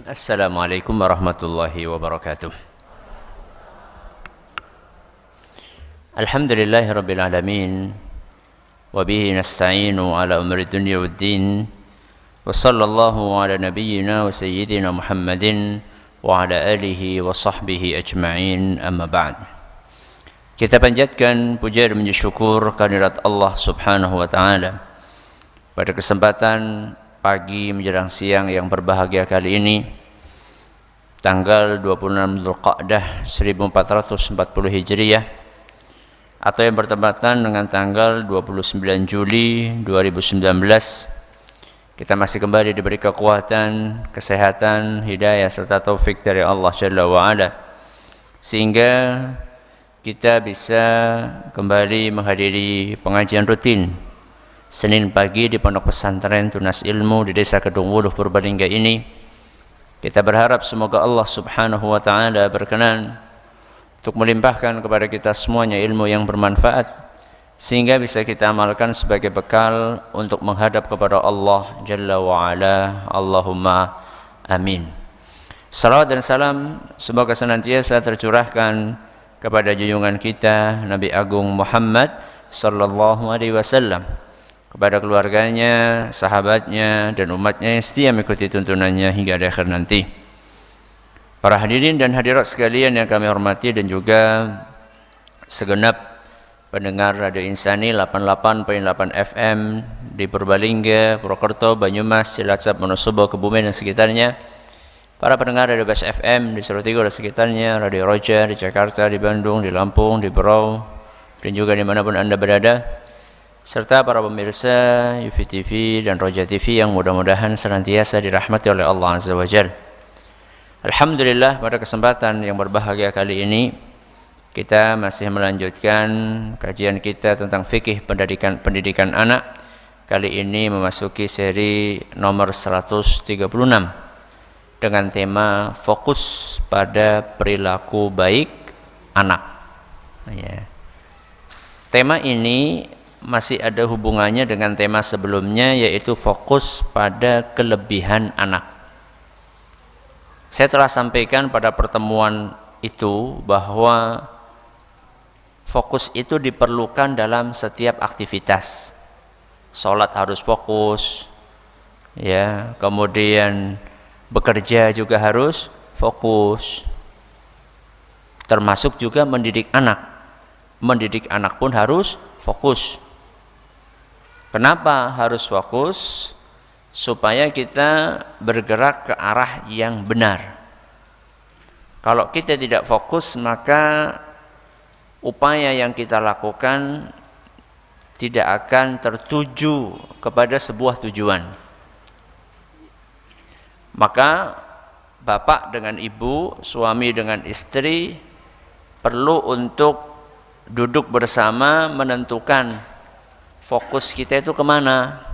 Assalamualaikum warahmatullahi wabarakatuh. Alhamdulillahi rabbil alamin. Wa bihi nasta'inu ala umri dunya waddin. Wa sallallahu ala nabiyyina wa sayyidina Muhammadin wa ala alihi wa sahbihi ajma'in, amma ba'd. Kita panjatkan puja dan syukur kehadirat Allah subhanahu wa ta'ala pada kesempatan pagi menjelang siang yang berbahagia kali ini, tanggal 26 Dzulqa'dah 1440 Hijriah, atau yang bertepatan dengan tanggal 29 Juli 2019. Kita masih kembali diberi kekuatan, kesehatan, hidayah serta taufik dari Allah Jalla wa'ala, sehingga kita bisa kembali menghadiri pengajian rutin Senin pagi di Pondok Pesantren Tunas Ilmu di Desa Kedung Wuluh, Purbalingga ini. Kita berharap semoga Allah subhanahu wa ta'ala berkenan untuk melimpahkan kepada kita semuanya ilmu yang bermanfaat, sehingga bisa kita amalkan sebagai bekal untuk menghadap kepada Allah Jalla wa'ala. Allahumma amin. Salawat dan salam semoga senantiasa tercurahkan kepada junjungan kita Nabi Agung Muhammad sallallahu alaihi wasallam, kepada keluarganya, sahabatnya, dan umatnya yang setia mengikuti tuntunannya hingga akhir nanti. Para hadirin dan hadirat sekalian yang kami hormati, dan juga segenap pendengar Radio Insani 88.8 FM di Purbalingga, Purwokerto, Banyumas, Cilacap, Wonosobo, Kebumen dan sekitarnya. Para pendengar Radio Bas FM di Surabaya dan sekitarnya, Radio Roja di Jakarta, di Bandung, di Lampung, di Berau, dan juga dimanapun Anda berada, serta para pemirsa UV TV dan Roja TV yang mudah-mudahan senantiasa dirahmati oleh Allah Azza wa Jalla. Alhamdulillah, pada kesempatan yang berbahagia kali ini kita masih melanjutkan kajian kita tentang fikih pendidikan anak. Kali ini memasuki seri nomor 136 dengan tema fokus pada perilaku baik anak. Tema ini masih ada hubungannya dengan tema sebelumnya, yaitu fokus pada kelebihan anak. Saya telah sampaikan pada pertemuan itu bahwa fokus itu diperlukan dalam setiap aktivitas. Sholat harus fokus, ya, kemudian bekerja juga harus fokus, termasuk juga mendidik anak. Mendidik anak pun harus fokus. Kenapa harus fokus? Supaya kita bergerak ke arah yang benar. Kalau kita tidak fokus, maka upaya yang kita lakukan tidak akan tertuju kepada sebuah tujuan. Maka bapak dengan ibu, suami dengan istri perlu untuk duduk bersama menentukan fokus kita itu kemana.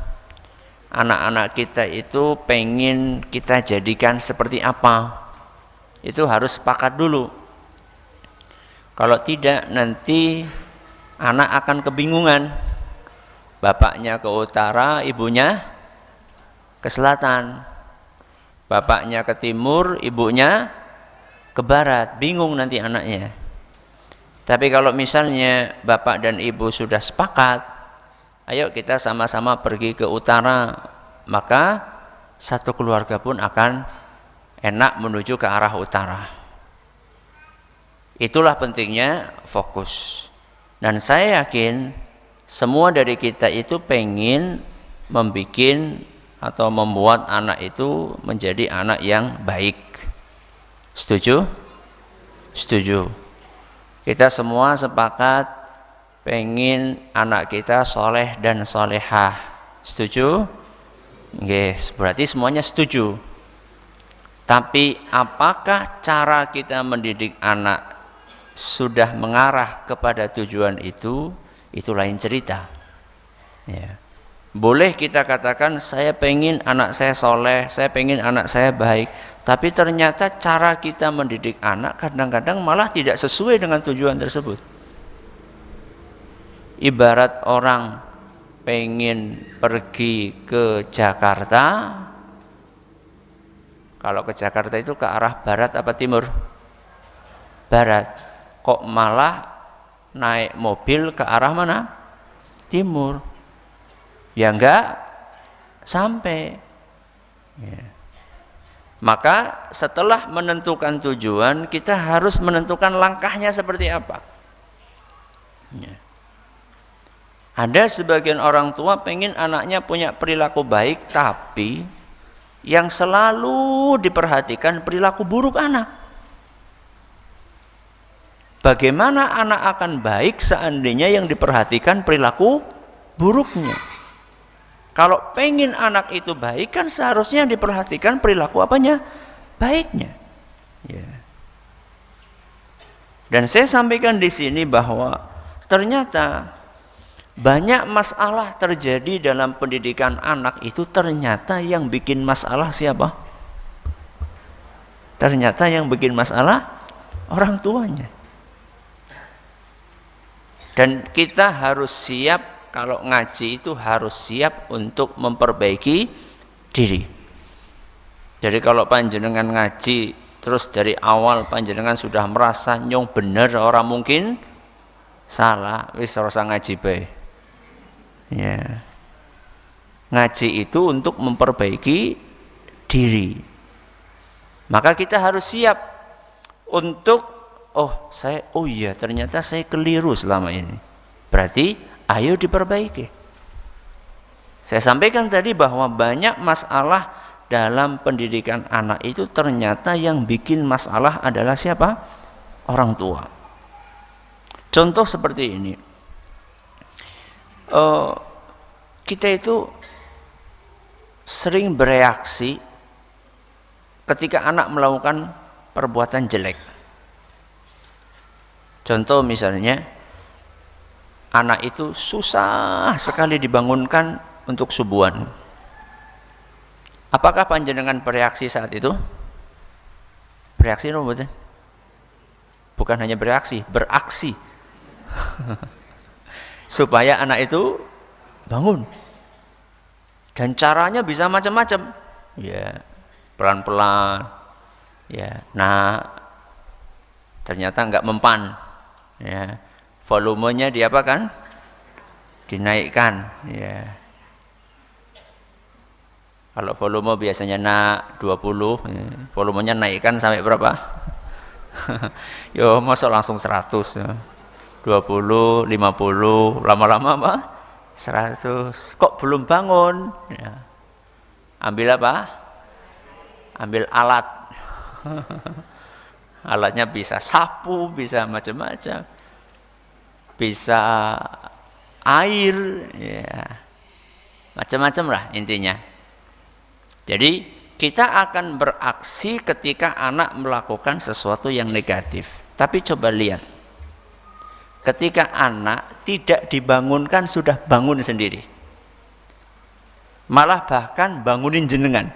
Anak-anak kita itu pengen kita jadikan seperti apa, itu harus sepakat dulu. Kalau tidak, nanti anak akan kebingungan. Bapaknya ke utara, ibunya ke selatan. Bapaknya ke timur, ibunya ke barat. Bingung nanti anaknya. Tapi kalau misalnya bapak dan ibu sudah sepakat, ayo kita sama-sama pergi ke utara, maka satu keluarga pun akan enak menuju ke arah utara. Itulah pentingnya fokus. Dan saya yakin semua dari kita itu pengen membuat atau membuat anak itu menjadi anak yang baik. Setuju? Setuju. Kita semua sepakat pengen anak kita soleh dan solehah. Setuju? Yes, berarti semuanya setuju. Tapi apakah cara kita mendidik anak sudah mengarah kepada tujuan itu lain cerita. Ya. Boleh kita katakan saya pengen anak saya soleh, saya pengen anak saya baik, tapi ternyata cara kita mendidik anak kadang-kadang malah tidak sesuai dengan tujuan tersebut. Ibarat orang pengen pergi ke Jakarta, Kalau ke Jakarta itu ke arah barat apa timur? Barat. Kok malah naik mobil ke arah mana? Timur. Ya enggak sampai. Ya. Maka setelah menentukan tujuan, kita harus menentukan langkahnya seperti apa. Ya. Ada sebagian orang tua pengen anaknya punya perilaku baik, tapi yang selalu diperhatikan perilaku buruk anak. Bagaimana anak akan baik seandainya yang diperhatikan perilaku buruknya? Kalau pengen anak itu baik, kan seharusnya yang diperhatikan perilaku apanya? Baiknya. Ya. Dan saya sampaikan di sini bahwa ternyata banyak masalah terjadi dalam pendidikan anak itu, ternyata yang bikin masalah siapa? Ternyata yang bikin masalah orang tuanya. Dan kita harus siap, kalau ngaji itu harus siap untuk memperbaiki diri. Jadi kalau panjenengan ngaji terus dari awal panjenengan sudah merasa nyong bener, orang mungkin salah, wis ora usah ngaji bae. Ya. Ngaji itu untuk memperbaiki diri. Maka kita harus siap untuk oh iya ternyata saya keliru selama ini. Berarti ayo diperbaiki. Saya sampaikan tadi bahwa banyak masalah dalam pendidikan anak itu ternyata yang bikin masalah adalah siapa? Orang tua. Contoh seperti ini. Kita itu sering bereaksi ketika anak melakukan perbuatan jelek. Contoh misalnya, anak itu susah sekali dibangunkan untuk subuhan. Apakah panjenengan bereaksi saat itu? Bereaksi no, betul? Bukan hanya bereaksi, beraksi. Supaya anak itu bangun. Dan caranya bisa macam-macam. Ya, pelan-pelan. Ya, nah ternyata enggak mempan. Ya, volumenya diapakan? Dinaikkan. Ya. Kalau volume biasanya 20, ya, volumenya naikkan sampai berapa? Yo, masa langsung 100 ya. 20, 50, lama-lama apa? 100. Kok belum bangun? Ya. Ambil apa? Ambil alat. Alatnya bisa sapu, bisa macam-macam. Bisa air, ya. Macam-macam lah intinya. Jadi kita akan beraksi ketika anak melakukan sesuatu yang negatif. Tapi coba lihat. Ketika anak tidak dibangunkan sudah bangun sendiri. Malah bahkan bangunin jenengan.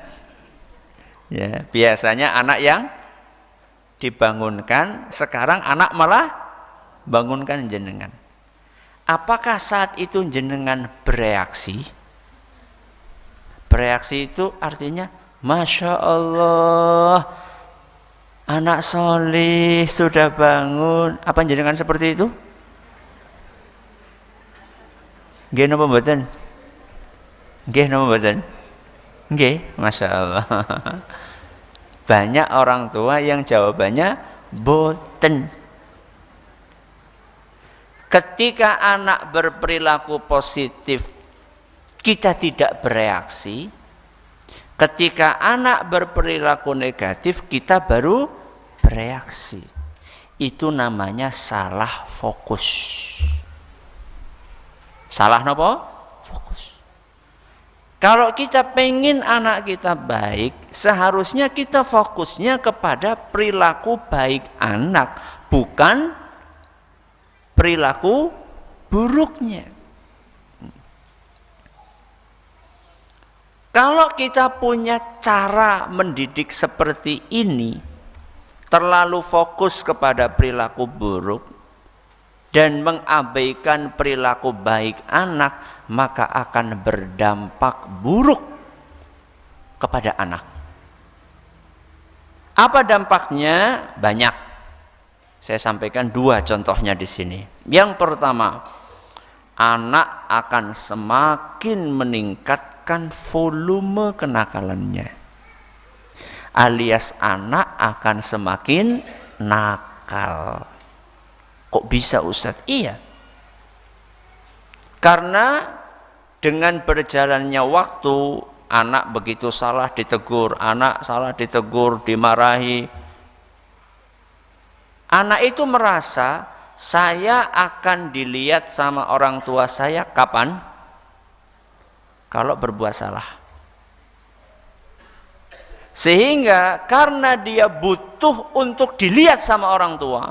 Ya, biasanya anak yang dibangunkan, sekarang anak malah bangunkan jenengan. Apakah saat itu jenengan bereaksi? Bereaksi itu artinya Masya Allah, anak soleh sudah bangun. Apa jenengan seperti itu? Nggih napa mboten? Nggih napa mboten? Nggih, Masya Allah. Banyak orang tua yang jawabannya boten. Ketika anak berperilaku positif, kita tidak bereaksi. Ketika anak berperilaku negatif, kita baru bereaksi. Itu namanya salah fokus. Salah napa? Fokus. Kalau kita pengen anak kita baik, seharusnya kita fokusnya kepada perilaku baik anak, bukan perilaku buruknya. Kalau kita punya cara mendidik seperti ini, terlalu fokus kepada perilaku buruk dan mengabaikan perilaku baik anak, maka akan berdampak buruk kepada anak. Apa dampaknya? Banyak. Saya sampaikan 2 contohnya di sini. Yang pertama, anak akan semakin meningkatkan volume kenakalannya. Alias anak akan semakin nakal. Kok bisa Ustadz? Iya. Karena dengan berjalannya waktu, anak begitu salah ditegur, anak salah ditegur, dimarahi. Anak itu merasa saya akan dilihat sama orang tua saya kapan? Kalau berbuat salah. Sehingga karena dia butuh untuk dilihat sama orang tua,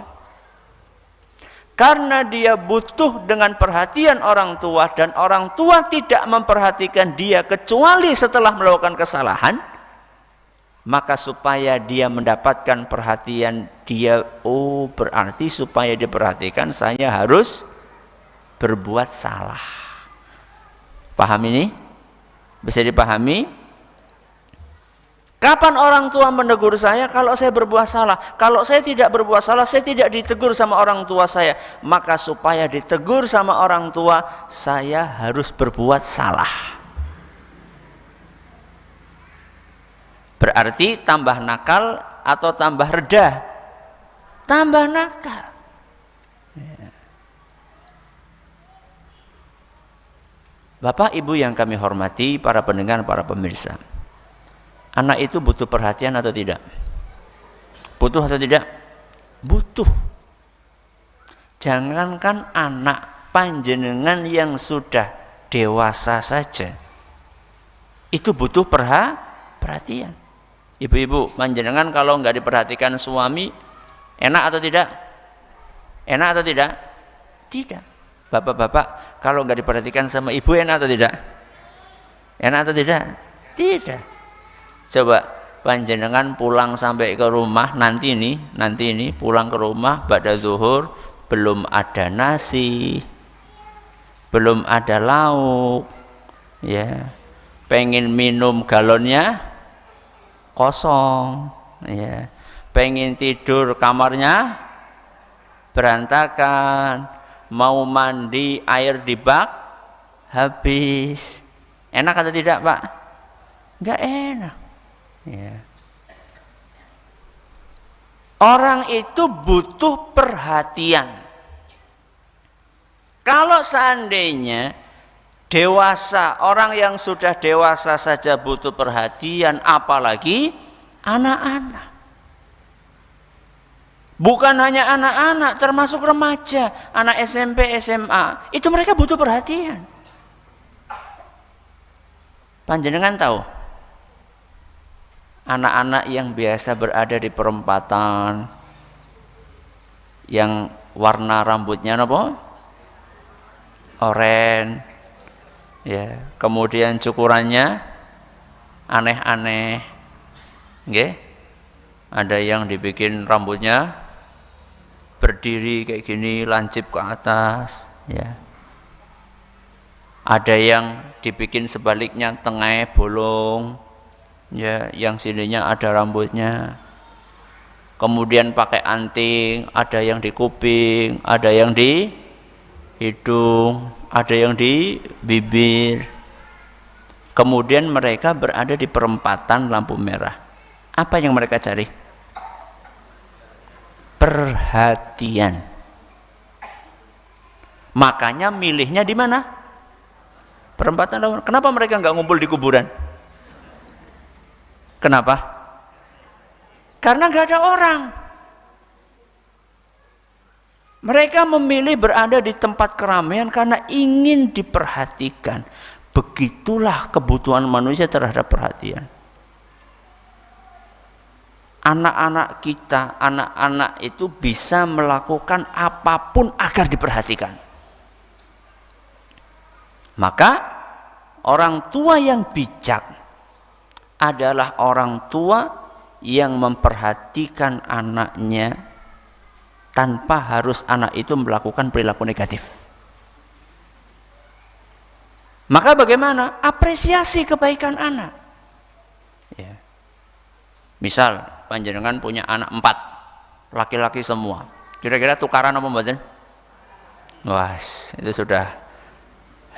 karena dia butuh dengan perhatian orang tua, dan orang tua tidak memperhatikan dia kecuali setelah melakukan kesalahan, maka supaya dia mendapatkan perhatian dia, oh berarti supaya diperhatikan saya harus berbuat salah. Paham ini? Bisa dipahami? Kapan orang tua menegur saya? Kalau saya berbuat salah. Kalau saya tidak berbuat salah, saya tidak ditegur sama orang tua saya. Maka supaya ditegur sama orang tua, saya harus berbuat salah. Berarti tambah nakal atau tambah reda? Tambah nakal. Bapak Ibu yang kami hormati, para pendengar, para pemirsa, anak itu butuh perhatian atau tidak? Butuh atau tidak? Butuh. Jangankan anak, panjenengan yang sudah dewasa saja itu butuh perhatian. Ibu-ibu, panjenengan kalau nggak diperhatikan suami, enak atau tidak? Enak atau tidak? Tidak. Bapak-bapak, kalau nggak diperhatikan sama ibu, enak atau tidak? Enak atau tidak? Tidak. Coba panjenengan pulang sampai ke rumah nanti ini pulang ke rumah ba'da zuhur, belum ada nasi, belum ada lauk, ya, pengen minum galonnya kosong, ya, pengen tidur kamarnya berantakan, mau mandi air di bak habis. Enak atau tidak, Pak? Enggak enak. Ya. Orang itu butuh perhatian. Kalau seandainya dewasa, orang yang sudah dewasa saja butuh perhatian, apalagi anak-anak. Bukan hanya anak-anak, termasuk remaja, anak SMP, SMA, itu mereka butuh perhatian. Panjenengan tahu? Anak-anak yang biasa berada di perempatan, yang warna rambutnya apa? Oranye, ya, kemudian cukurannya aneh-aneh, nggih? Ada yang dibikin rambutnya berdiri kayak gini, lancip ke atas, ya. Ada yang dibikin sebaliknya, tengah bolong, ya, yang sininya ada rambutnya. Kemudian pakai anting, ada yang di kuping, ada yang di hidung, ada yang di bibir. Kemudian mereka berada di perempatan lampu merah. Apa yang mereka cari? Perhatian. Makanya milihnya di mana? Perempatan lampu. Kenapa mereka nggak ngumpul di kuburan? Kenapa? Karena nggak ada orang. Mereka memilih berada di tempat keramaian karena ingin diperhatikan. Begitulah kebutuhan manusia terhadap perhatian. Anak-anak kita, anak-anak itu bisa melakukan apapun agar diperhatikan. Maka orang tua yang bijak adalah orang tua yang memperhatikan anaknya tanpa harus anak itu melakukan perilaku negatif. Maka bagaimana? Apresiasi kebaikan anak. Ya. Misal panjenengan punya anak 4, laki-laki semua. Kira-kira tukaran apa mboten? Wah, itu sudah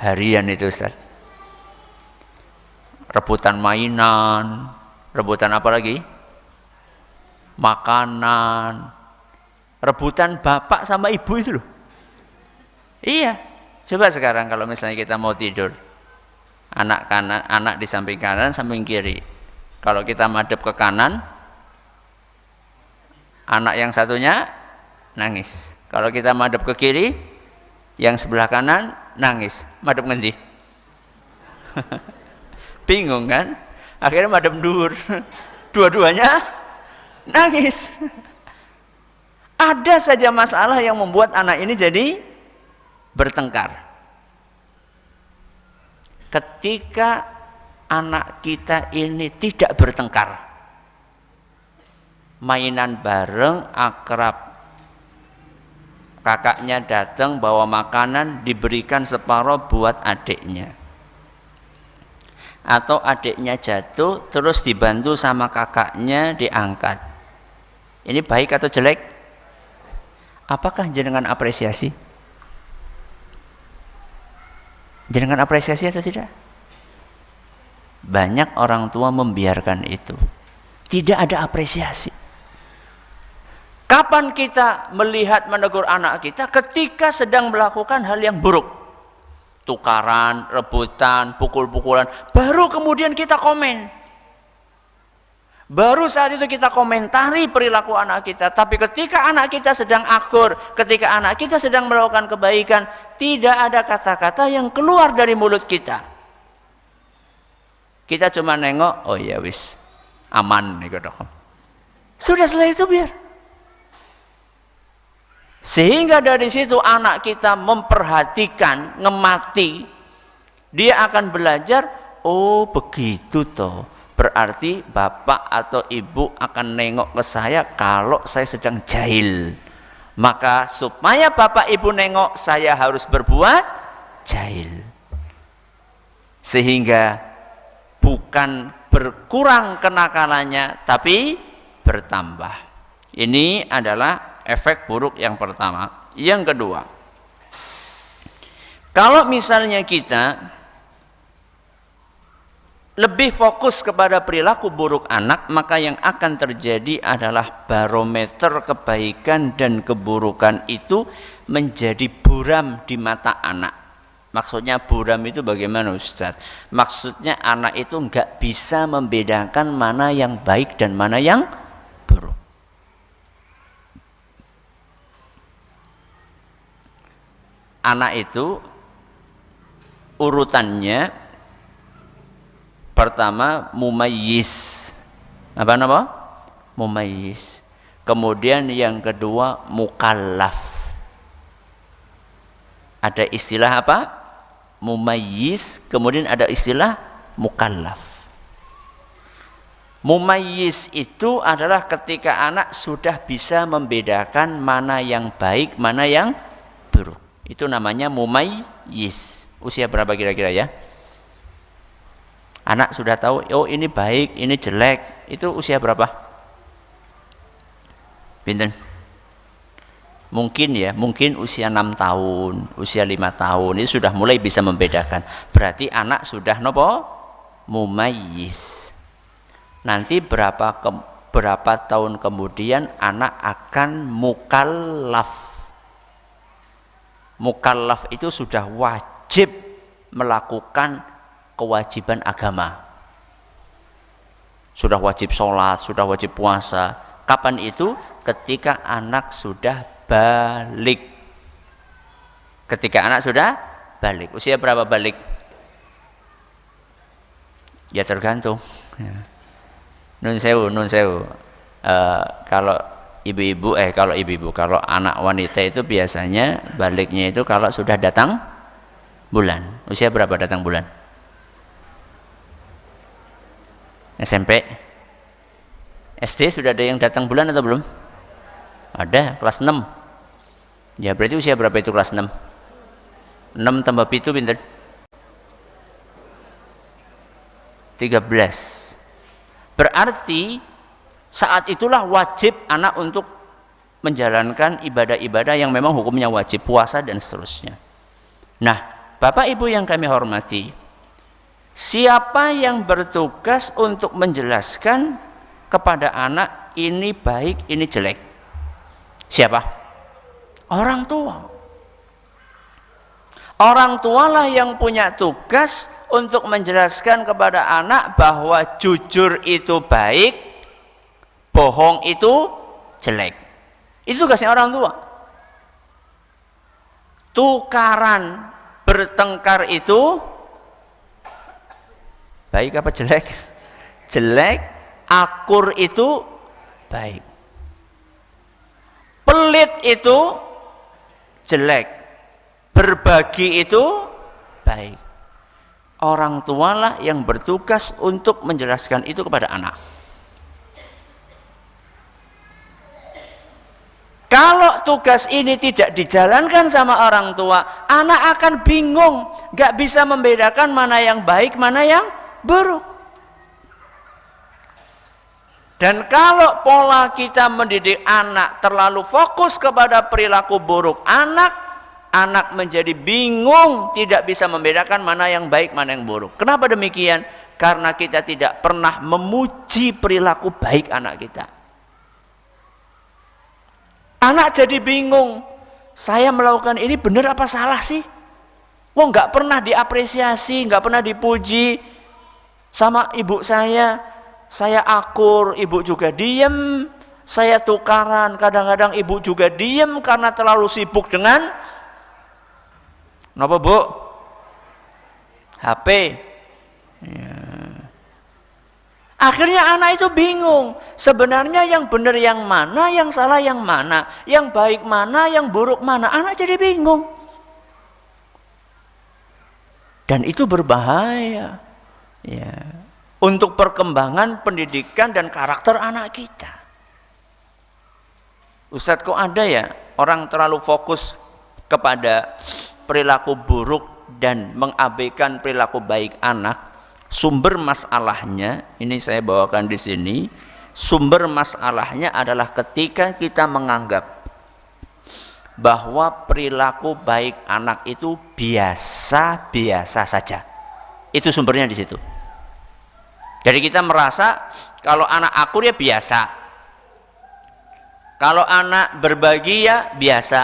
harian itu Ustaz. Rebutan mainan, rebutan apa lagi? Makanan, rebutan bapak sama ibu itu loh. Iya, coba sekarang kalau misalnya kita mau tidur, anak kanan, anak di samping kanan, samping kiri. Kalau kita madep ke kanan, anak yang satunya nangis. Kalau kita madep ke kiri, yang sebelah kanan nangis. Madep ngendi? Bingung kan? Akhirnya madep dur. Dua-duanya nangis. Ada saja masalah yang membuat anak ini jadi bertengkar. Ketika anak kita ini tidak bertengkar, mainan bareng, akrab, kakaknya datang bawa makanan, diberikan separuh buat adiknya, atau adiknya jatuh terus dibantu sama kakaknya diangkat, ini baik atau jelek? Apakah jenengan apresiasi? Jenengan apresiasi atau tidak? Banyak orang tua membiarkan itu, tidak ada apresiasi. Kapan kita melihat menegur anak kita? Ketika sedang melakukan hal yang buruk, tukaran, rebutan, pukul-pukulan, baru kemudian kita komen. Baru saat itu kita komentari perilaku anak kita. Tapi ketika anak kita sedang akur, ketika anak kita sedang melakukan kebaikan, tidak ada kata-kata yang keluar dari mulut kita. Kita cuma nengok, oh ya wis, aman nih kodok. Sudah selesai itu biar. Sehingga dari situ anak kita memperhatikan, ngemati, dia akan belajar, oh begitu toh, berarti bapak atau ibu akan nengok ke saya kalau saya sedang jahil, maka supaya bapak ibu nengok saya harus berbuat jahil, sehingga bukan berkurang kenakalannya tapi bertambah. Ini adalah efek buruk yang pertama. Yang kedua, kalau misalnya kita lebih fokus kepada perilaku buruk anak, maka yang akan terjadi adalah barometer kebaikan dan keburukan itu menjadi buram di mata anak. Maksudnya buram itu bagaimana Ustaz? Maksudnya anak itu nggak bisa membedakan mana yang baik dan mana yang buruk. Anak itu urutannya pertama mumayyiz. Apa nama? Mumayyiz. Kemudian yang kedua mukallaf. Ada istilah apa? Mumayyiz, kemudian ada istilah mukallaf. Mumayyiz itu adalah ketika anak sudah bisa membedakan mana yang baik, mana yang buruk. Itu namanya mumayyiz. Usia berapa kira-kira ya? Anak sudah tahu, oh ini baik, ini jelek. Itu usia berapa? Pinten? Mungkin ya, mungkin usia 6 tahun, usia 5 tahun, itu sudah mulai bisa membedakan. Berarti anak sudah nopo? Mumayyiz. Nanti berapa tahun kemudian anak akan mukallaf. Mukallaf itu sudah wajib melakukan kewajiban agama. Sudah wajib sholat, sudah wajib puasa. Kapan itu? Ketika anak sudah balik. Ketika anak sudah balik. Usia berapa balik? Ya tergantung. Nun sewu. Kalau ibu-ibu, kalau anak wanita itu biasanya baliknya itu kalau sudah datang bulan. Usia berapa datang bulan? SMP? SD sudah ada yang datang bulan atau belum? Ada, kelas 6. Ya berarti usia berapa itu kelas 6? 6 tambah 7 pinter? 13. Berarti Saat itulah wajib anak untuk menjalankan ibadah-ibadah yang memang hukumnya wajib, puasa dan seterusnya. Nah, Bapak Ibu yang kami hormati, siapa yang bertugas untuk menjelaskan kepada anak ini baik, ini jelek? Siapa? Orang tua. Orang tualah yang punya tugas untuk menjelaskan kepada anak bahwa jujur itu baik, bohong itu jelek. Itu tugasnya orang tua. Tukaran, bertengkar itu baik apa jelek? Jelek. Akur itu baik. Pelit itu jelek. Berbagi itu baik. Orang tualah yang bertugas untuk menjelaskan itu kepada anak. Kalau tugas ini tidak dijalankan sama orang tua, anak akan bingung, gak bisa membedakan mana yang baik, mana yang buruk. Dan kalau pola kita mendidik anak terlalu fokus kepada perilaku buruk anak menjadi bingung, tidak bisa membedakan mana yang baik, mana yang buruk. Kenapa demikian? Karena kita tidak pernah memuji perilaku baik anak kita. Anak jadi bingung, saya melakukan ini benar apa salah sih? Wah, nggak pernah diapresiasi, nggak pernah dipuji sama ibu saya akur, ibu juga diem, saya tukaran, kadang-kadang ibu juga diem karena terlalu sibuk dengan apa bu? HP. Ya. Akhirnya anak itu bingung. Sebenarnya yang benar yang mana, yang salah yang mana, yang baik mana, yang buruk mana. Anak jadi bingung. Dan itu berbahaya. Ya. Untuk perkembangan pendidikan dan karakter anak kita. Ustadz, kok ada ya orang terlalu fokus kepada perilaku buruk dan mengabaikan perilaku baik anak? Sumber masalahnya, ini saya bawakan di sini. Sumber masalahnya adalah ketika kita menganggap bahwa perilaku baik anak itu biasa-biasa saja. Itu sumbernya di situ. Jadi kita merasa kalau anak akur ya biasa. Kalau anak berbagi ya biasa.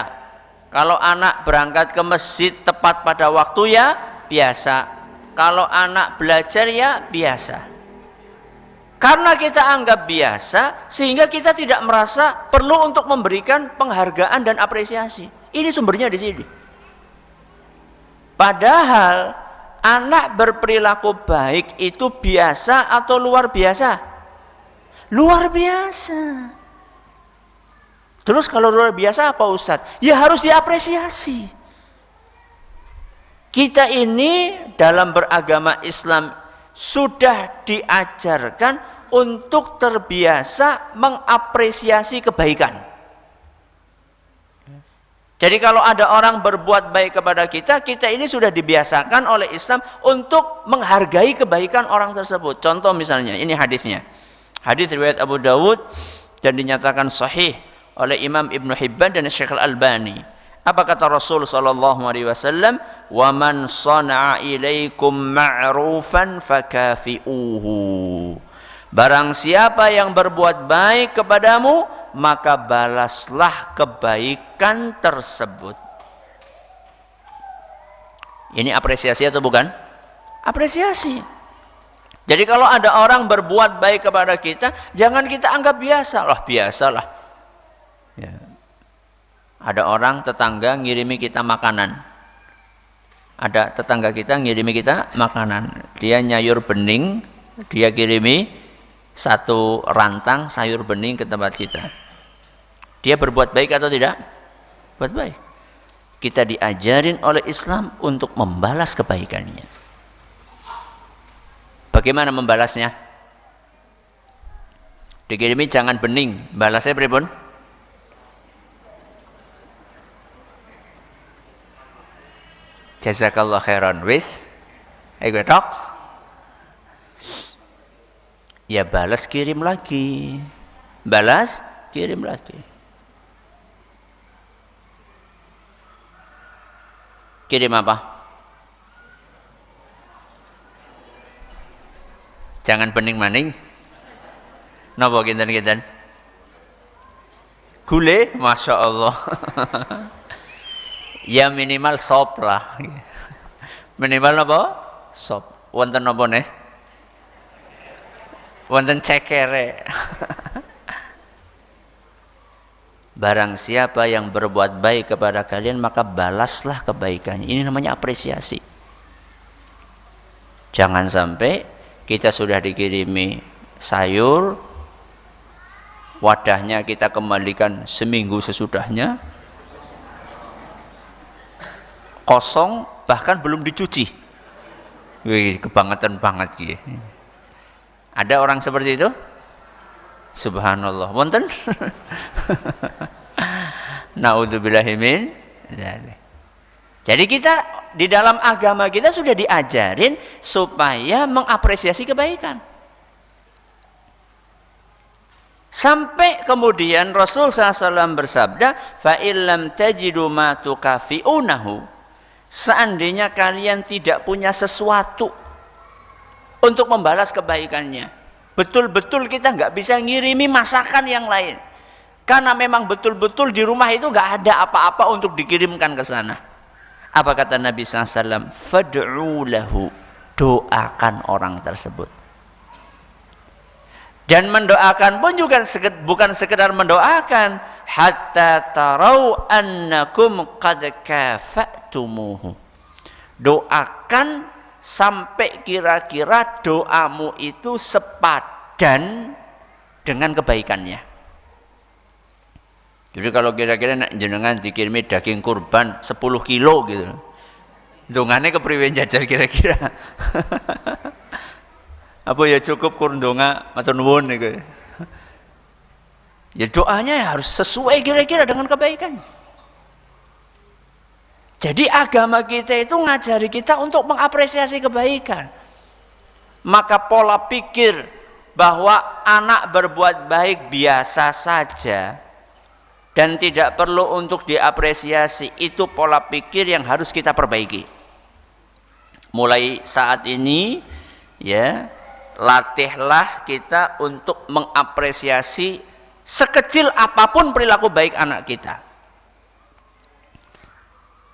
Kalau anak berangkat ke masjid tepat pada waktu ya biasa. Kalau anak belajar ya biasa. Karena kita anggap biasa, sehingga kita tidak merasa perlu untuk memberikan penghargaan dan apresiasi. Ini sumbernya di sini. Padahal anak berperilaku baik itu biasa atau luar biasa? Luar biasa. Terus kalau luar biasa apa Ustadz? Ya harus diapresiasi. Kita ini dalam beragama Islam sudah diajarkan untuk terbiasa mengapresiasi kebaikan. Jadi kalau ada orang berbuat baik kepada kita, kita ini sudah dibiasakan oleh Islam untuk menghargai kebaikan orang tersebut. Contoh misalnya, ini hadisnya. Hadis riwayat Abu Dawud dan dinyatakan sahih oleh Imam Ibnu Hibban dan Syekh Al-Albani. Apa kata Rasul sallallahu alaihi wasallam? "Wa man sana'a ilaikum ma'rufan fakafi'uhu." Barang siapa yang berbuat baik kepadamu, maka balaslah kebaikan tersebut. Ini apresiasi atau bukan? Apresiasi. Jadi kalau ada orang berbuat baik kepada kita, jangan kita anggap biasa. Lah biasalah. Ya. Ada orang tetangga ngirimi kita makanan. Ada tetangga kita ngirimi kita makanan. Dia nyayur bening, dia kirimi satu rantang sayur bening ke tempat kita. Dia berbuat baik atau tidak? Buat baik. Kita diajarin oleh Islam untuk membalas kebaikannya. Bagaimana membalasnya? Dikirimi jangan bening, balasnya pripun? Jazakallah khairan. Wis tok. Ya balas kirim lagi. balas kirim lagi. Kirim apa? Jangan bening maning. Napa kinten-kinten? Gule, masya Allah. Ya minimal sop lah. Minimal apa? Sop. Wonten apa nih? Wonten cekere. Barang siapa yang berbuat baik kepada kalian, maka balaslah kebaikannya. Ini namanya apresiasi. Jangan sampai kita sudah dikirimi sayur, wadahnya kita kembalikan seminggu sesudahnya, kosong, bahkan belum dicuci. Wih, kebangetan banget gitu. Ada orang seperti itu? Subhanallah. Wonten? Naudzubillahi min dzalik. Jadi kita di dalam agama kita sudah diajarin supaya mengapresiasi kebaikan. Sampai kemudian Rasul SAW bersabda, fa illam tajidu ma tukafi'unahu, seandainya kalian tidak punya sesuatu untuk membalas kebaikannya, betul-betul kita nggak bisa ngirimi masakan yang lain, karena memang betul-betul di rumah itu nggak ada apa-apa untuk dikirimkan ke sana. Apa kata Nabi SAW? Fad'u lahu, doakan orang tersebut. Dan mendoakan pun juga bukan sekedar mendoakan, hatta tarau annakum qad kafa'tumuhu. Doakan sampai kira-kira doamu itu sepadan dengan kebaikannya. Jadi kalau kira-kira nak jenengan dikirimi daging kurban 10 kilo gitu, dongane kepriwe jajar kira-kira? Apa ya cukup kur donga matur nuwun niku. Ya doanya harus sesuai kira-kira dengan kebaikan. Jadi agama kita itu ngajari kita untuk mengapresiasi kebaikan. Maka pola pikir bahwa anak berbuat baik biasa saja dan tidak perlu untuk diapresiasi, itu pola pikir yang harus kita perbaiki. Mulai saat ini ya, latihlah kita untuk mengapresiasi sekecil apapun perilaku baik anak kita.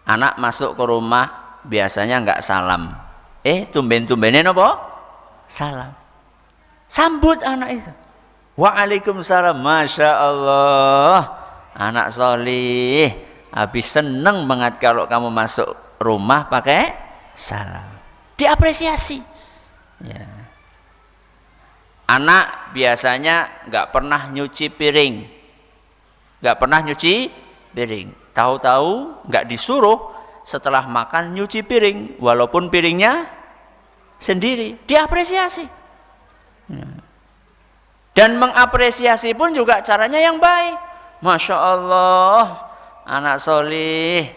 Anak masuk ke rumah biasanya nggak salam, tumben-tumbenin apa? Salam. Sambut anak itu. Waalaikumsalam. Masya Allah, anak solih. Habis seneng banget kalau kamu masuk rumah pakai salam. Diapresiasi. Ya. Anak biasanya nggak pernah nyuci piring, tahu-tahu nggak disuruh setelah makan nyuci piring, walaupun piringnya sendiri, diapresiasi. Dan mengapresiasi pun juga caranya yang baik. Masya Allah, anak solih,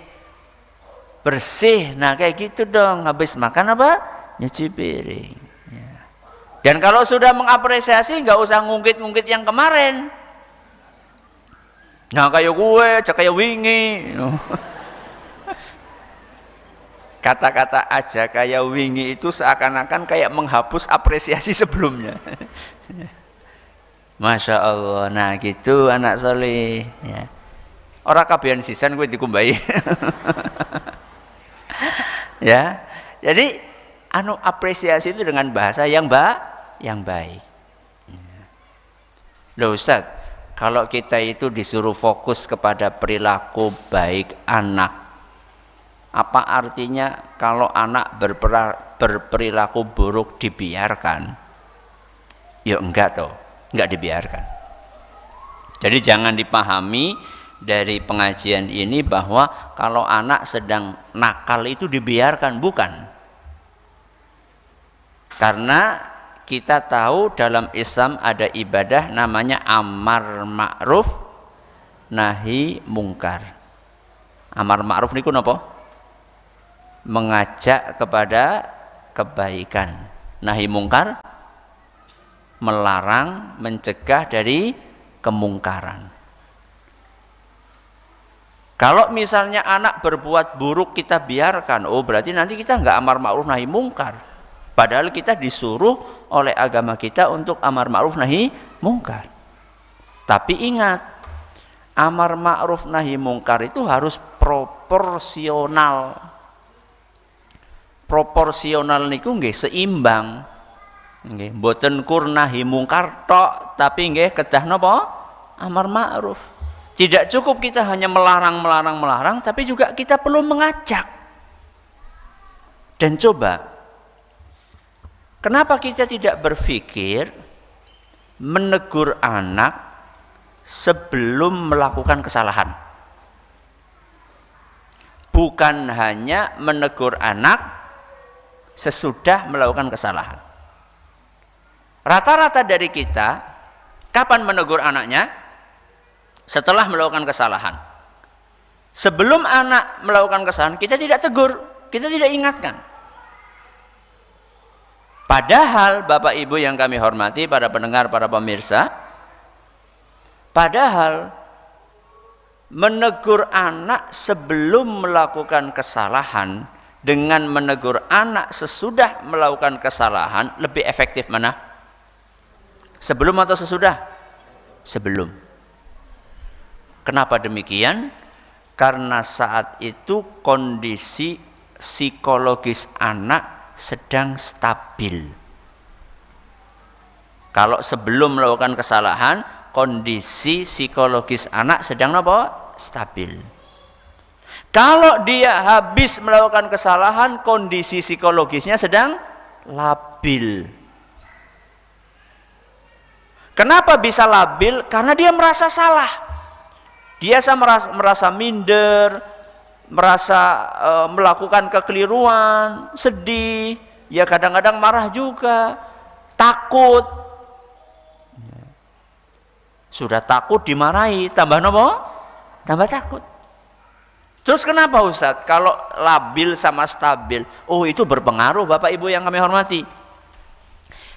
bersih. Nah kayak gitu dong, habis makan apa? Nyuci piring. Dan kalau sudah mengapresiasi, nggak usah ngungkit-ngungkit yang kemarin. Nah kayak gue, kayak wingi. Kata-kata aja kayak wingi itu seakan-akan kayak menghapus apresiasi sebelumnya. Masya Allah. Nah gitu anak soleh. Ya. Orang kabehan sisan gue dikumbai. Ya. Jadi apresiasi itu dengan bahasa yang baik. Loh Ustaz, kalau kita itu disuruh fokus kepada perilaku baik anak, apa artinya kalau anak berperilaku buruk dibiarkan? Ya enggak toh, enggak dibiarkan. Jadi jangan dipahami dari pengajian ini bahwa kalau anak sedang nakal itu dibiarkan, bukan. Karena kita tahu dalam Islam ada ibadah namanya amar ma'ruf nahi mungkar. Amar ma'ruf niku napa? Mengajak kepada kebaikan. Nahi mungkar melarang, mencegah dari kemungkaran. Kalau misalnya anak berbuat buruk kita biarkan, oh berarti nanti kita nggak amar ma'ruf nahi mungkar. Padahal kita disuruh oleh agama kita untuk amar ma'ruf nahi mungkar. Tapi ingat, amar ma'ruf nahi mungkar itu harus proporsional. Proporsional niku nggih seimbang. Nggih, mboten kur nahi mungkar tok, tapi nggih kedah napa? Amar ma'ruf. Tidak cukup kita hanya melarang, tapi juga kita perlu mengajak. Dan coba, kenapa kita tidak berpikir menegur anak sebelum melakukan kesalahan? Bukan hanya menegur anak sesudah melakukan kesalahan. Rata-rata dari kita, kapan menegur anaknya? Setelah melakukan kesalahan. Sebelum anak melakukan kesalahan, kita tidak tegur, kita tidak ingatkan. Padahal Bapak Ibu yang kami hormati, para pendengar, para pemirsa, padahal menegur anak sebelum melakukan kesalahan dengan menegur anak sesudah melakukan kesalahan lebih efektif mana? Sebelum atau sesudah? Sebelum. Kenapa demikian? Karena saat itu kondisi psikologis anak sedang stabil. Kalau sebelum melakukan kesalahan, kondisi psikologis anak sedang apa? Stabil. Kalau dia habis melakukan kesalahan, kondisi psikologisnya sedang labil. Kenapa bisa labil? Karena dia merasa salah. Dia merasa minder, merasa melakukan kekeliruan, sedih, ya kadang-kadang marah juga, takut. Sudah takut dimarahi, tambah nopo? Tambah takut. Terus kenapa Ustadz? Kalau labil sama stabil, oh itu berpengaruh Bapak Ibu yang kami hormati.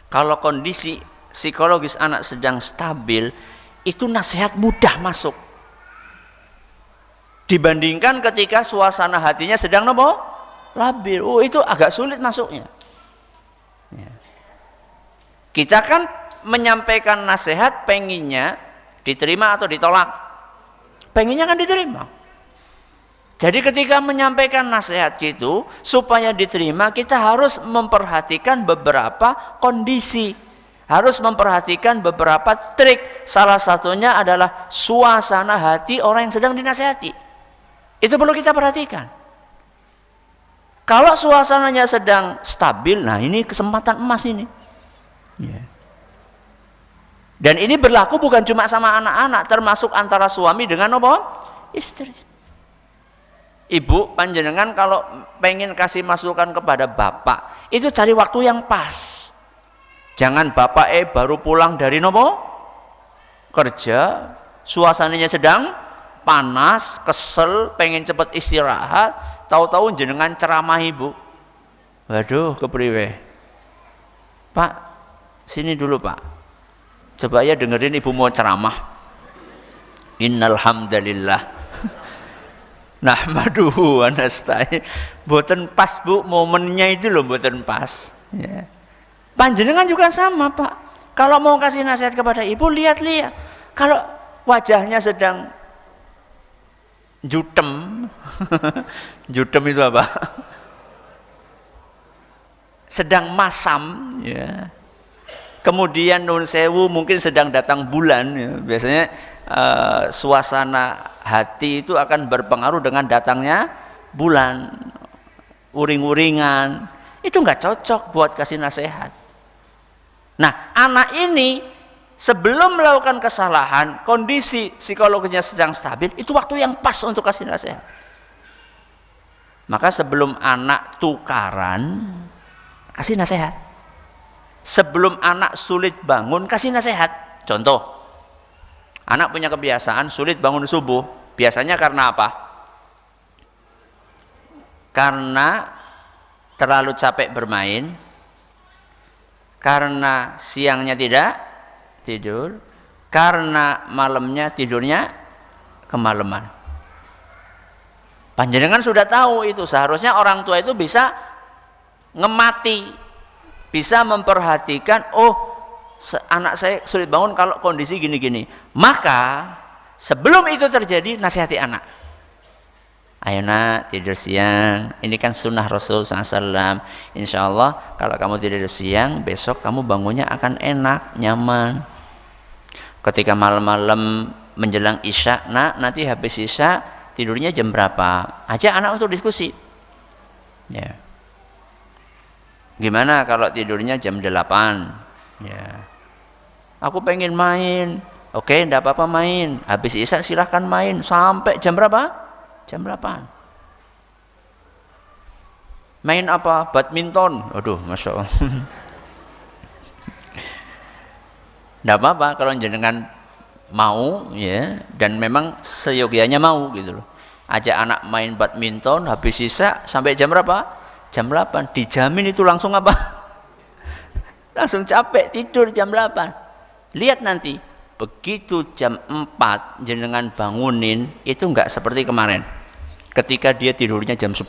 Kalau kondisi psikologis anak sedang stabil, itu nasihat mudah masuk. Dibandingkan ketika suasana hatinya sedang nopo? Labil. Oh itu agak sulit masuknya. Ya. Kita kan menyampaikan nasihat pengennya diterima atau ditolak? Pengennya kan diterima. Jadi ketika menyampaikan nasihat gitu supaya diterima, kita harus memperhatikan beberapa kondisi. Harus memperhatikan beberapa trik. Salah satunya adalah suasana hati orang yang sedang dinasihati. Itu perlu kita perhatikan. Kalau suasananya sedang stabil, nah ini kesempatan emas ini. Yeah. Dan ini berlaku bukan cuma sama anak-anak, termasuk antara suami dengan apa? Istri. Ibu, panjenengan kalau pengen kasih masukan kepada bapak, itu cari waktu yang pas. Jangan bapak baru pulang dari nopo? Kerja, suasananya sedang panas, kesel, pengen cepet istirahat, tahu-tahu jenengan ceramah ibu. Waduh, kepriwe? Pak, sini dulu Pak. Coba ya dengerin ibu mau ceramah. Innal hamdalillah. Nahmaduhu wa nasta'in. Mboten pas Bu, momennya itu loh mboten pas. Ya. Panjenengan juga sama Pak. Kalau mau kasih nasihat kepada ibu, lihat-lihat. Kalau wajahnya sedang jutem. Jutem itu apa? Sedang masam, ya. Kemudian nun sewu mungkin sedang datang bulan, ya. Biasanya suasana hati itu akan berpengaruh dengan datangnya bulan, uring-uringan. Itu nggak cocok buat kasih nasihat. Nah, anak ini sebelum melakukan kesalahan, kondisi psikologisnya sedang stabil, itu waktu yang pas untuk kasih nasihat. Maka sebelum anak tukaran, kasih nasihat. Sebelum anak sulit bangun, kasih nasihat. Contoh, anak punya kebiasaan sulit bangun subuh. Biasanya karena apa? Karena terlalu capek bermain, karena siangnya tidak tidur, karena malamnya tidurnya kemalaman. Panjenengan sudah tahu itu, seharusnya orang tua itu bisa ngemati, bisa memperhatikan, oh anak saya sulit bangun kalau kondisi gini-gini. Maka sebelum itu terjadi, nasihati anak. Ayo nak, tidur siang. Ini kan sunnah Rasul SAW. Insya Allah kalau kamu tidur siang, besok kamu bangunnya akan enak, nyaman. Ketika malam-malam menjelang isya, nak nanti habis isya tidurnya jam berapa? Ajak anak untuk diskusi. Ya. Gimana kalau tidurnya jam 8? Ya. Aku pengen main. Oke, enggak apa-apa main. Habis isya silahkan main sampai jam berapa? Jam 8. Main apa? Badminton. Aduh, Masya Allah. Enggak apa-apa kalau jenengan mau ya, dan memang seyogianya mau gitu loh. Ajak anak main badminton habis isya sampai jam berapa? Jam 8. Dijamin itu langsung apa? Langsung capek tidur jam 8. Lihat nanti begitu jam 4 jenengan bangunin, itu enggak seperti kemarin ketika dia tidurnya jam 10.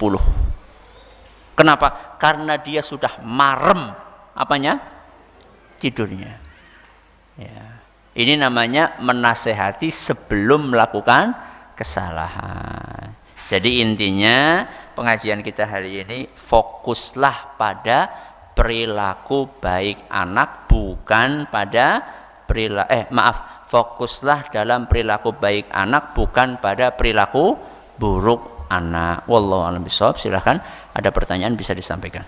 Kenapa? Karena dia sudah marem apanya? Tidurnya. Ya. Ini namanya menasehati sebelum melakukan kesalahan. Jadi intinya pengajian kita hari ini, fokuslah pada perilaku baik anak, bukan pada fokuslah dalam perilaku baik anak, bukan pada perilaku buruk anak. Wallahu a'lam bishawab. Silakan, ada pertanyaan bisa disampaikan.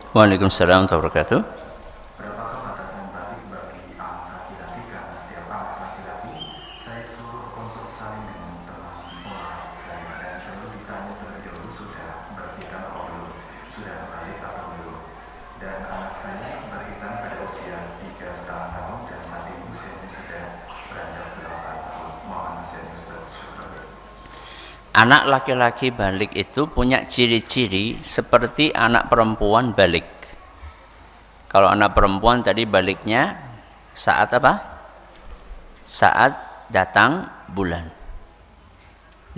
Waalaikumsalam warahmatullahi wabarakatuh. Berapakah batasan balik bagi anak laki-laki karena setiap anak laki-laki saya suruh untuk saling dengan teman saya dan selalu ditanya terlebih dahulu sudah berpikiran atau belum, sudah balik atau belum, dan anak saya berhitam pada usia 3,5 tahun dan saat ini usianya sudah beranjak 8 tahun. Mohon nasihat Ustaz. Syukur. Anak laki-laki balik itu punya ciri-ciri seperti anak perempuan balik. Kalau anak perempuan tadi baliknya saat apa? Saat datang bulan.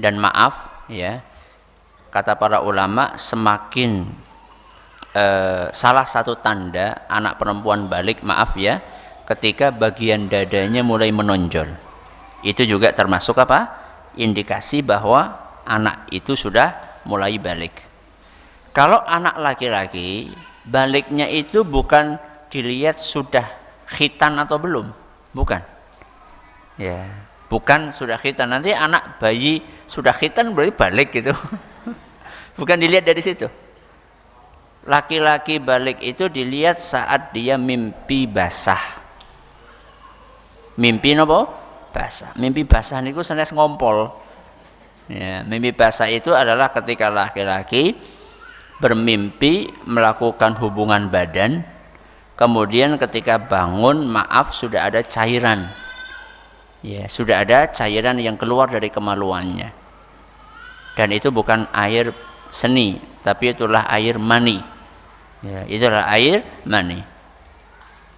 Dan maaf ya, kata para ulama, semakin salah satu tanda anak perempuan balik, maaf ya, ketika bagian dadanya mulai menonjol. Itu juga termasuk apa? Indikasi bahwa anak itu sudah mulai balik. Kalau anak laki-laki, baliknya itu bukan dilihat sudah khitan atau belum, bukan. Ya, bukan sudah khitan. Nanti anak bayi sudah khitan berarti balik gitu. Bukan dilihat dari situ. Laki-laki balik itu dilihat saat dia mimpi basah. Mimpi apa? Basah. Mimpi basah niku sanes ngompol. Ya, mimpi basah itu adalah ketika laki-laki bermimpi melakukan hubungan badan, kemudian ketika bangun, maaf, sudah ada cairan. Ya, sudah ada cairan yang keluar dari kemaluannya. Dan itu bukan air seni, tapi itulah air mani. Ya, itulah air mani.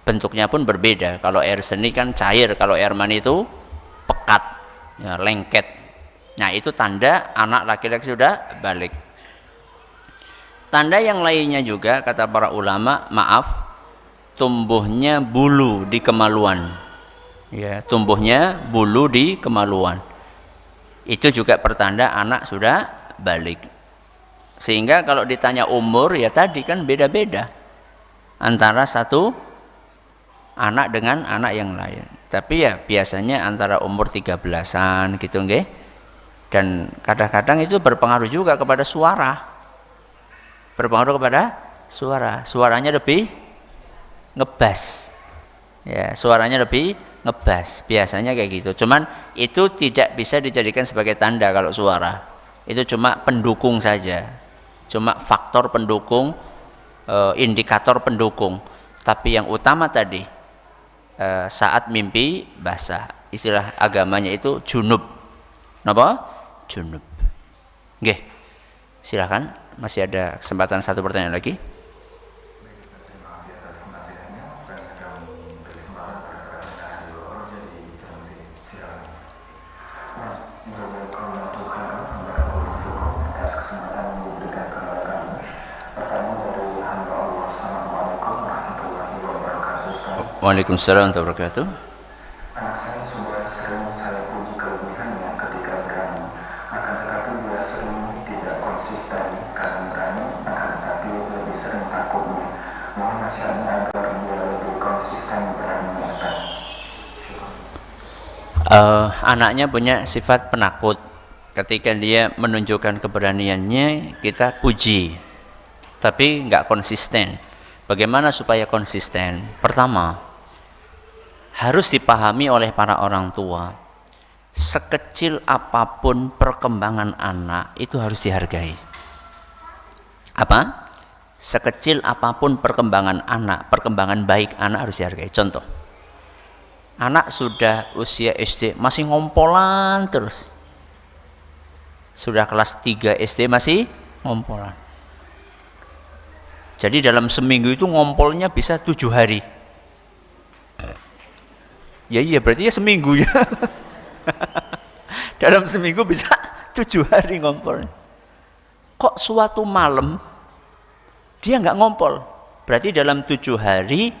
Bentuknya pun berbeda. Kalau air seni kan cair, kalau air mani itu pekat, ya, lengket. Nah, itu tanda anak laki-laki sudah balik. Tanda yang lainnya juga kata para ulama, maaf, tumbuhnya bulu di kemaluan. Ya, tumbuhnya bulu di kemaluan. Itu juga pertanda anak sudah balik. Sehingga kalau ditanya umur, ya tadi kan beda-beda antara satu anak dengan anak yang lain. Tapi ya biasanya antara umur 13-an gitu nggih. Dan kadang-kadang itu berpengaruh juga kepada suara. Berpengaruh kepada suara. Suaranya lebih ngebas. Ya, suaranya lebih ngebas. Biasanya kayak gitu. Cuman itu tidak bisa dijadikan sebagai tanda kalau suara. Itu cuma pendukung saja. Cuma faktor pendukung, indikator pendukung. Tapi yang utama tadi saat mimpi basah. Istilah agamanya itu junub. Napa? Junub. Nggih. Silakan, masih ada kesempatan satu pertanyaan lagi. Waalaikumsalam warahmatullahi wabarakatuh. Anak saya sudah sering saya puji kelebihannya ketika berani, akan tetapi dia sering tidak konsisten karena berani, akan tetapi lebih sering takutnya. Mohon nasihatnya agar dia lebih konsisten berani. Anaknya punya sifat penakut. Ketika dia menunjukkan keberaniannya, kita puji, tapi nggak konsisten. Bagaimana supaya konsisten? Pertama, harus dipahami oleh para orang tua, sekecil apapun perkembangan anak itu harus dihargai. Apa? Sekecil apapun perkembangan anak, perkembangan baik anak harus dihargai. Contoh, anak sudah usia SD masih ngompolan terus, sudah kelas 3 SD masih ngompolan. Jadi dalam seminggu itu ngompolnya bisa 7 hari. Ya iya, berarti ya seminggu ya. Dalam seminggu bisa 7 hari ngompol. Kok suatu malam dia nggak ngompol? Berarti dalam 7 hari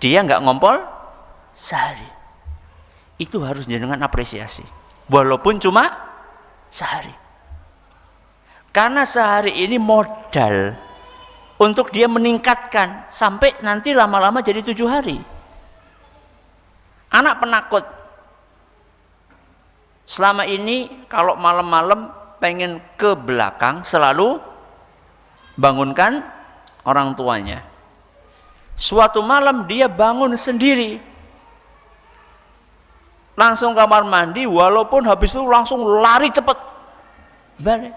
dia nggak ngompol sehari. Itu harus dengan apresiasi. Walaupun cuma sehari. Karena sehari ini modal untuk dia meningkatkan sampai nanti lama-lama jadi 7 hari. Anak penakut. Selama ini kalau malam-malam pengen ke belakang selalu bangunkan orang tuanya. Suatu malam dia bangun sendiri. Langsung kamar mandi, walaupun habis itu langsung lari cepat balik.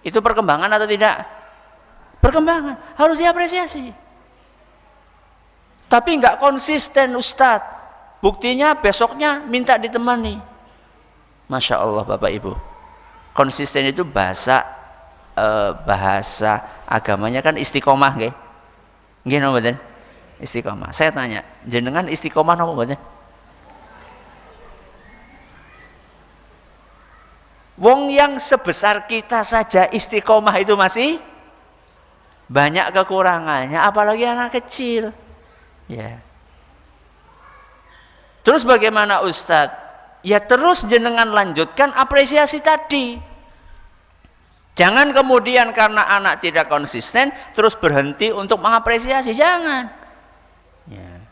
Itu perkembangan atau tidak? Perkembangan, harus diapresiasi. Tapi nggak konsisten Ustadz. Buktinya besoknya minta ditemani. Masya Allah Bapak Ibu. Konsisten itu bahasa agamanya kan istiqomah, nggih. Nggih napa mboten? Istiqomah. Saya tanya, jenengan istiqomah napa mboten? Wong yang sebesar kita saja istiqomah itu masih banyak kekurangannya, apalagi anak kecil. Ya. Terus bagaimana Ustadz? Ya terus jenengan lanjutkan apresiasi tadi. Jangan kemudian karena anak tidak konsisten terus berhenti untuk mengapresiasi, jangan. Ya.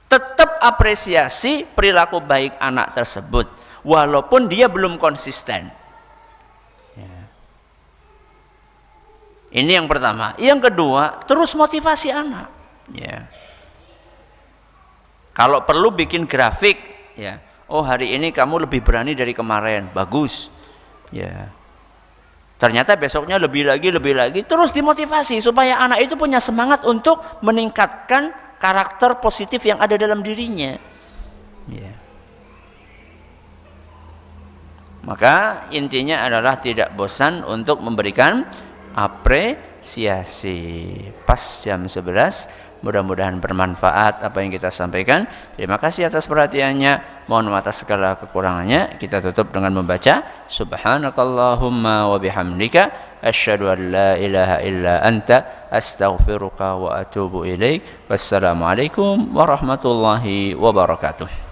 Tetap apresiasi perilaku baik anak tersebut walaupun dia belum konsisten. Ya. Ini yang pertama. Yang kedua, terus motivasi anak. Ya. Kalau perlu bikin grafik, ya. Oh, hari ini kamu lebih berani dari kemarin, bagus. Ya. Ternyata besoknya lebih lagi, terus dimotivasi supaya anak itu punya semangat untuk meningkatkan karakter positif yang ada dalam dirinya. Ya. Maka intinya adalah tidak bosan untuk memberikan apresiasi. Pas jam 11, mudah-mudahan bermanfaat apa yang kita sampaikan. Terima kasih atas perhatiannya. Mohon maaf atas segala kekurangannya. Kita tutup dengan membaca Subhanakallahumma wa bihamdika asyhadu an la ilaha illa anta astaghfiruka wa atubu ilaik. Wassalamualaikum warahmatullahi wabarakatuh.